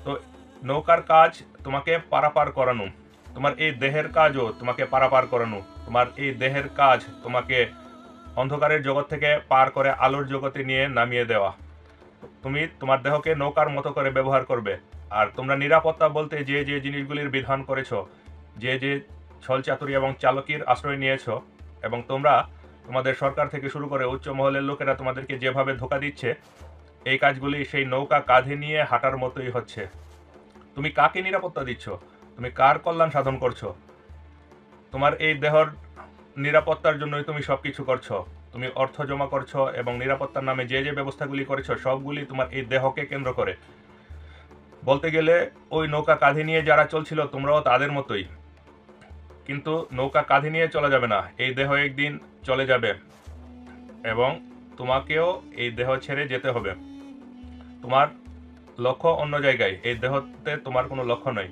তো নৌকার কাজ তোমাকে পারাপার করানো, তোমার এই দেহের কাজও তোমাকে পারাপার করানো। তোমার এই দেহের কাজ তোমাকে অন্ধকারের জগৎ থেকে পার করে আলোর জগতে নিয়ে নামিয়ে দেওয়া। তুমি তোমার দেহকে নৌকার মতো করে ব্যবহার করবে। আর তোমরা নিরাপত্তা বলতে যে যে জিনিসগুলির বিধান করেছো, যে যে ছলচাতুরি এবং চালকির আশ্রয় নিয়েছো, এবং তোমরা তোমাদের সরকার থেকে শুরু করে উচ্চ মহলের লোকেরা তোমাদেরকে যেভাবে ধোকা দিচ্ছে, এই কাজগুলি সেই নৌকা কাঁধে নিয়ে হাঁটার মতোই হচ্ছে। তুমি কাকে নিরাপত্তা দিচ্ছ? তুমি কার কল্যাণ সাধন করছো? তোমার এই দেহর নিরাপত্তার জন্যই তুমি সবকিছু করছো। তুমি অর্থ জমা করছো এবং নিরাপত্তার নামে যে যে ব্যবস্থাগুলি করেছো সবগুলি তোমার এই দেহকে কেন্দ্র করে। বলতে গেলে ওই নৌকা কাঁধে নিয়ে যারা চলছিল তোমরাও তাদের মতোই। কিন্তু নৌকা কাঁধে নিয়ে চলা যাবে না, এই দেহ একদিন চলে যাবে এবং তোমাকেও এই দেহ ছেড়ে যেতে হবে। তোমার লক্ষ্য অন্য জায়গায়, এই দেহতে তোমার কোনো লক্ষ্য নয়।